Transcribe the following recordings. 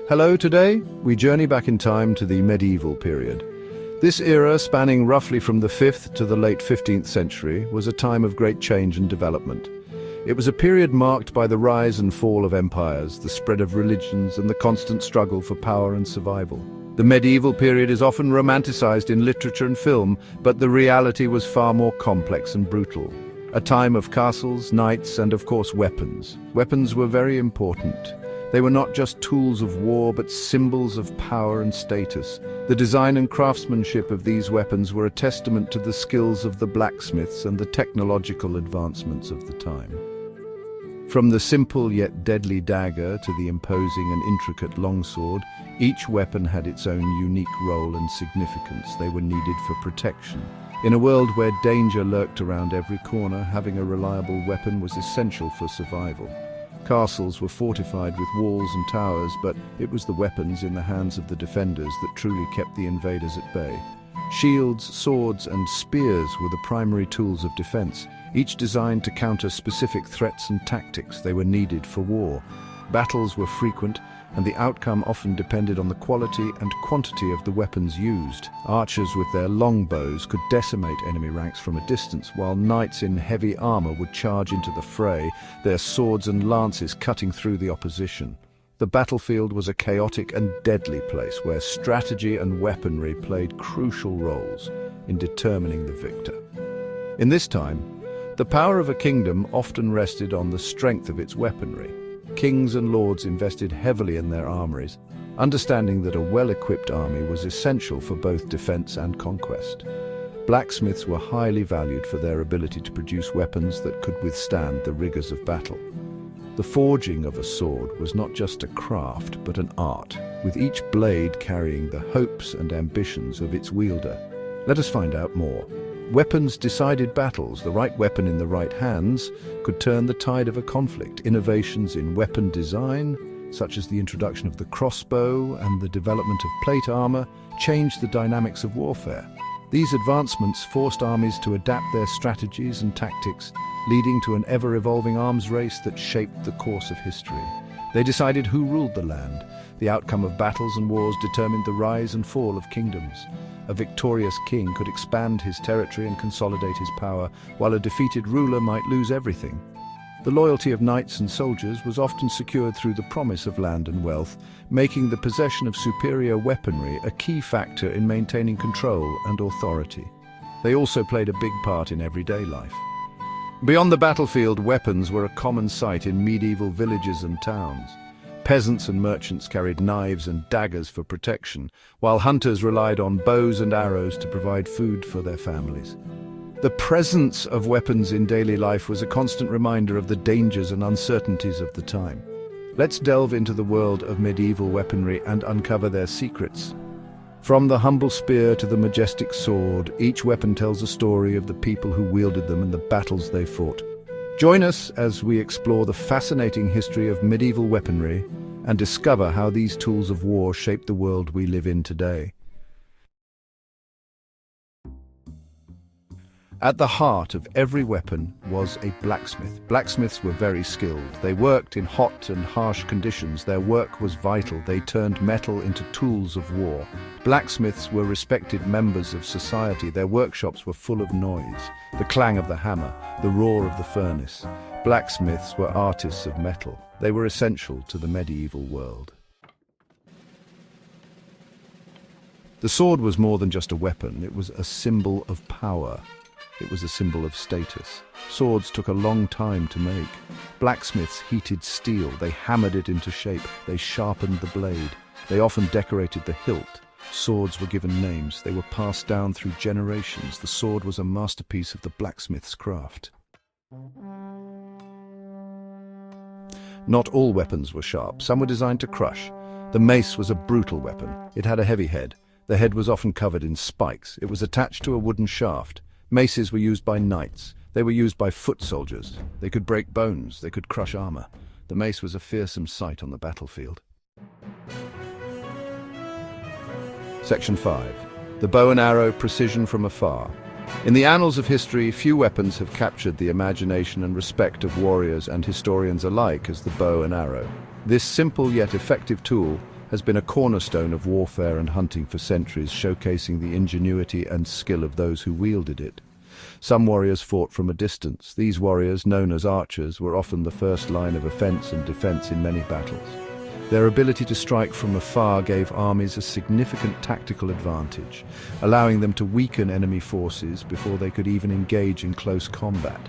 Hello, today we journey back in time to the medieval period. This era, spanning roughly from the 5th to the late 15th century, was a time of great change and development. It was a period marked by the rise and fall of empires, the spread of religions, and the constant struggle for power and survival. The medieval period is often romanticized in literature and film, but the reality was far more complex and brutal. A time of castles, knights, and of course weapons. Weapons were very important. They were not just tools of war, but symbols of power and status. The design and craftsmanship of these weapons were a testament to the skills of the blacksmiths and the technological advancements of the time. From the simple yet deadly dagger to the imposing and intricate longsword, each weapon had its own unique role and significance. They were needed for protection. In a world where danger lurked around every corner, having a reliable weapon was essential for survival. Castles were fortified with walls and towers, but it was the weapons in the hands of the defenders that truly kept the invaders at bay. Shields, swords, and spears were the primary tools of defense, each designed to counter specific threats and tactics. They were needed for war. Battles were frequent, and the outcome often depended on the quality and quantity of the weapons used. Archers with their longbows could decimate enemy ranks from a distance, while knights in heavy armor would charge into the fray, their swords and lances cutting through the opposition. The battlefield was a chaotic and deadly place where strategy and weaponry played crucial roles in determining the victor. In this time, the power of a kingdom often rested on the strength of its weaponry. Kings and lords invested heavily in their armories, understanding that a well-equipped army was essential for both defense and conquest. Blacksmiths were highly valued for their ability to produce weapons that could withstand the rigors of battle. The forging of a sword was not just a craft, but an art, with each blade carrying the hopes and ambitions of its wielder. Let us find out more. Weapons decided battles. The right weapon in the right hands could turn the tide of a conflict. Innovations in weapon design, such as the introduction of the crossbow and the development of plate armor, changed the dynamics of warfare. These advancements forced armies to adapt their strategies and tactics, leading to an ever-evolving arms race that shaped the course of history. They decided who ruled the land. The outcome of battles and wars determined the rise and fall of kingdoms. A victorious king could expand his territory and consolidate his power, while a defeated ruler might lose everything. The loyalty of knights and soldiers was often secured through the promise of land and wealth, making the possession of superior weaponry a key factor in maintaining control and authority. They also played a big part in everyday life. Beyond the battlefield, weapons were a common sight in medieval villages and towns. Peasants and merchants carried knives and daggers for protection, while hunters relied on bows and arrows to provide food for their families. The presence of weapons in daily life was a constant reminder of the dangers and uncertainties of the time. Let's delve into the world of medieval weaponry and uncover their secrets. From the humble spear to the majestic sword, each weapon tells a story of the people who wielded them and the battles they fought. Join us as we explore the fascinating history of medieval weaponry and discover how these tools of war shape the world we live in today. At the heart of every weapon was a blacksmith. Blacksmiths were very skilled. They worked in hot and harsh conditions. Their work was vital. They turned metal into tools of war. Blacksmiths were respected members of society. Their workshops were full of noise, the clang of the hammer, the roar of the furnace. Blacksmiths were artists of metal. They were essential to the medieval world. The sword was more than just a weapon. It was a symbol of power. It was a symbol of status. Swords took a long time to make. Blacksmiths heated steel. They hammered it into shape. They sharpened the blade. They often decorated the hilt. Swords were given names. They were passed down through generations. The sword was a masterpiece of the blacksmith's craft. Not all weapons were sharp. Some were designed to crush. The mace was a brutal weapon. It had a heavy head. The head was often covered in spikes. It was attached to a wooden shaft. Maces were used by knights. They were used by foot soldiers. They could break bones. They could crush armor. The mace was a fearsome sight on the battlefield. Section 5. The bow and arrow, precision from afar. In the annals of history, few weapons have captured the imagination and respect of warriors and historians alike as the bow and arrow. This simple yet effective tool has been a cornerstone of warfare and hunting for centuries, showcasing the ingenuity and skill of those who wielded it. Some warriors fought from a distance. These warriors, known as archers, were often the first line of offense and defense in many battles. Their ability to strike from afar gave armies a significant tactical advantage, allowing them to weaken enemy forces before they could even engage in close combat.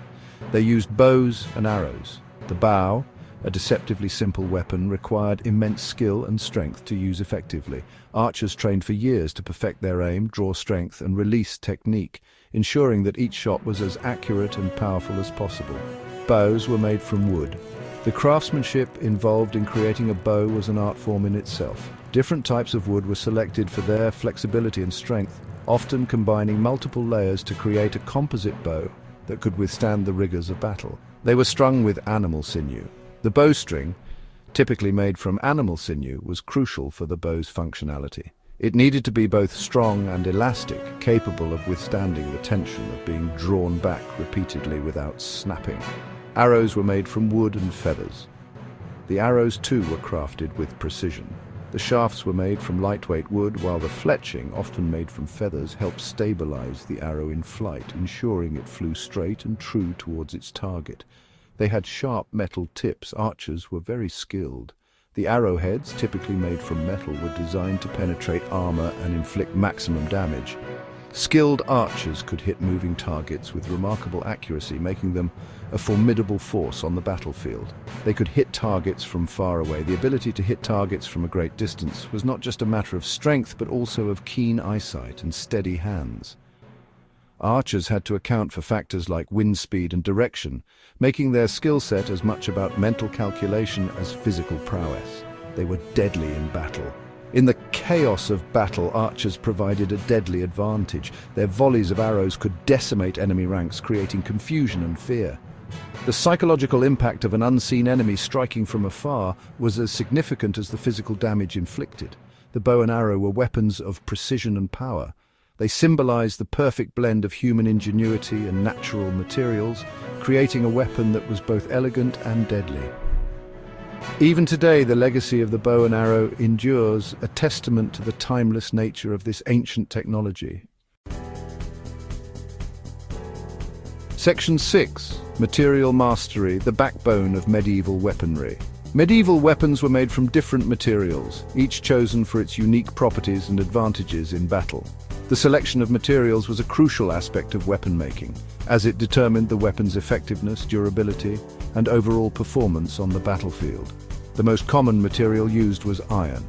They used bows and arrows. The bow, a deceptively simple weapon, required immense skill and strength to use effectively. Archers trained for years to perfect their aim, draw strength, and release technique, ensuring that each shot was as accurate and powerful as possible. Bows were made from wood. The craftsmanship involved in creating a bow was an art form in itself. Different types of wood were selected for their flexibility and strength, often combining multiple layers to create a composite bow that could withstand the rigors of battle. They were strung with animal sinew. The bowstring, typically made from animal sinew, was crucial for the bow's functionality. It needed to be both strong and elastic, capable of withstanding the tension of being drawn back repeatedly without snapping. Arrows were made from wood and feathers. The arrows too were crafted with precision. The shafts were made from lightweight wood, while the fletching, often made from feathers, helped stabilize the arrow in flight, ensuring it flew straight and true towards its target. They had sharp metal tips. Archers were very skilled. The arrowheads, typically made from metal, were designed to penetrate armor and inflict maximum damage. Skilled archers could hit moving targets with remarkable accuracy, making them a formidable force on the battlefield. They could hit targets from far away. The ability to hit targets from a great distance was not just a matter of strength, but also of keen eyesight and steady hands. Archers had to account for factors like wind speed and direction, making their skill set as much about mental calculation as physical prowess. They were deadly in battle. In the chaos of battle, archers provided a deadly advantage. Their volleys of arrows could decimate enemy ranks, creating confusion and fear. The psychological impact of an unseen enemy striking from afar was as significant as the physical damage inflicted. The bow and arrow were weapons of precision and power. They symbolized the perfect blend of human ingenuity and natural materials, creating a weapon that was both elegant and deadly. Even today, the legacy of the bow and arrow endures, a testament to the timeless nature of this ancient technology. Section 6. Material mastery, the backbone of medieval weaponry. Medieval weapons were made from different materials, each chosen for its unique properties and advantages in battle. The selection of materials was a crucial aspect of weapon making, as it determined the weapon's effectiveness, durability, and overall performance on the battlefield. The most common material used was iron.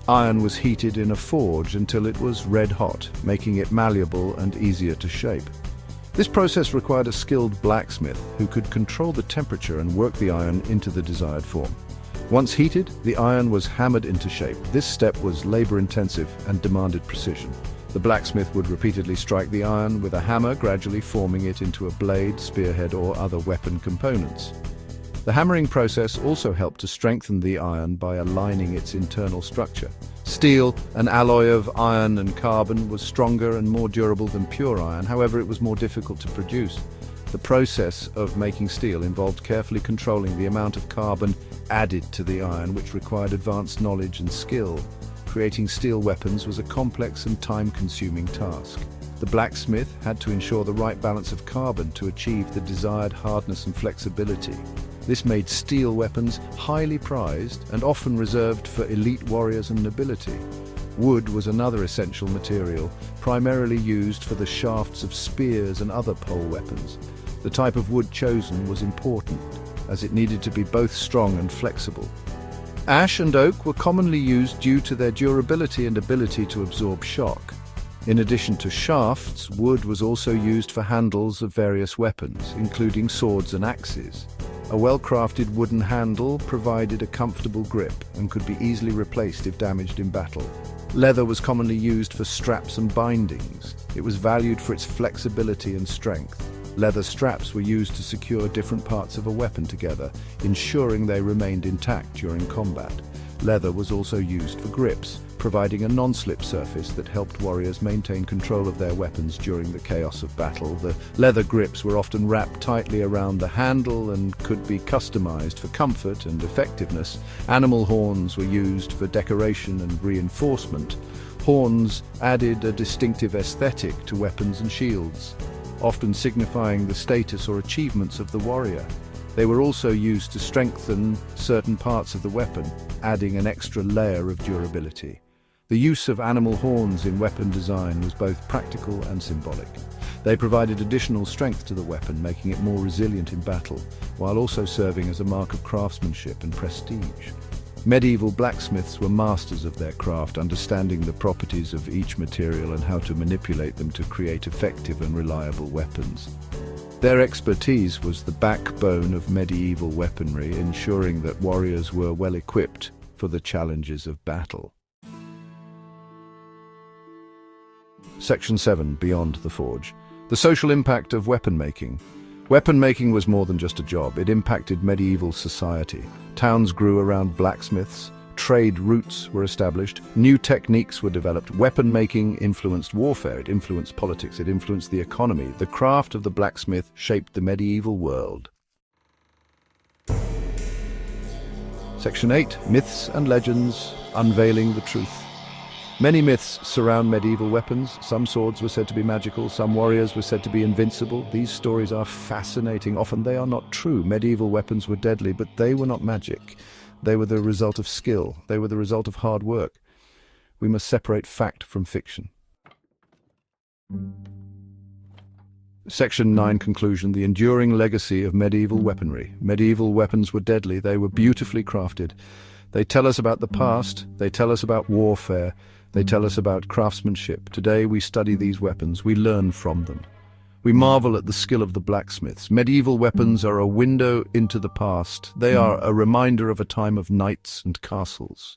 Iron was heated in a forge until it was red hot, making it malleable and easier to shape. This process required a skilled blacksmith who could control the temperature and work the iron into the desired form. Once heated, the iron was hammered into shape. This step was labor-intensive and demanded precision. The blacksmith would repeatedly strike the iron with a hammer, gradually forming it into a blade, spearhead, or other weapon components. The hammering process also helped to strengthen the iron by aligning its internal structure. Steel, an alloy of iron and carbon, was stronger and more durable than pure iron. However, it was more difficult to produce. The process of making steel involved carefully controlling the amount of carbon added to the iron, which required advanced knowledge and skill. Creating steel weapons was a complex and time-consuming task. The blacksmith had to ensure the right balance of carbon to achieve the desired hardness and flexibility. This made steel weapons highly prized and often reserved for elite warriors and nobility. Wood was another essential material, primarily used for the shafts of spears and other pole weapons. The type of wood chosen was important, as it needed to be both strong and flexible. Ash and oak were commonly used due to their durability and ability to absorb shock. In addition to shafts, wood was also used for handles of various weapons, including swords and axes. A well-crafted wooden handle provided a comfortable grip and could be easily replaced if damaged in battle. Leather was commonly used for straps and bindings. It was valued for its flexibility and strength. Leather straps were used to secure different parts of a weapon together, ensuring they remained intact during combat. Leather was also used for grips, providing a non-slip surface that helped warriors maintain control of their weapons during the chaos of battle. The leather grips were often wrapped tightly around the handle and could be customized for comfort and effectiveness. Animal horns were used for decoration and reinforcement. Horns added a distinctive aesthetic to weapons and shields, often signifying the status or achievements of the warrior. They were also used to strengthen certain parts of the weapon, adding an extra layer of durability. The use of animal horns in weapon design was both practical and symbolic. They provided additional strength to the weapon, making it more resilient in battle, while also serving as a mark of craftsmanship and prestige. Medieval blacksmiths were masters of their craft, understanding the properties of each material and how to manipulate them to create effective and reliable weapons. Their expertise was the backbone of medieval weaponry, ensuring that warriors were well equipped for the challenges of battle. Section 7. Beyond the Forge. The social impact of weapon making. Weapon making was more than just a job. It impacted medieval society. Towns grew around blacksmiths. Trade routes were established. New techniques were developed. Weapon making influenced warfare. It influenced politics. It influenced the economy. The craft of the blacksmith shaped the medieval world. Section 8. Myths and Legends. Unveiling the Truth. Many myths surround medieval weapons. Some swords were said to be magical, some warriors were said to be invincible. These stories are fascinating. Often they are not true. Medieval weapons were deadly, but they were not magic. They were the result of skill. They were the result of hard work. We must separate fact from fiction. Section 9. Conclusion. The enduring legacy of medieval weaponry. Medieval weapons were deadly. They were beautifully crafted. They tell us about the past. They tell us about warfare. They tell us about craftsmanship. Today we study these weapons. We learn from them. We marvel at the skill of the blacksmiths. Medieval weapons are a window into the past. They are a reminder of a time of knights and castles.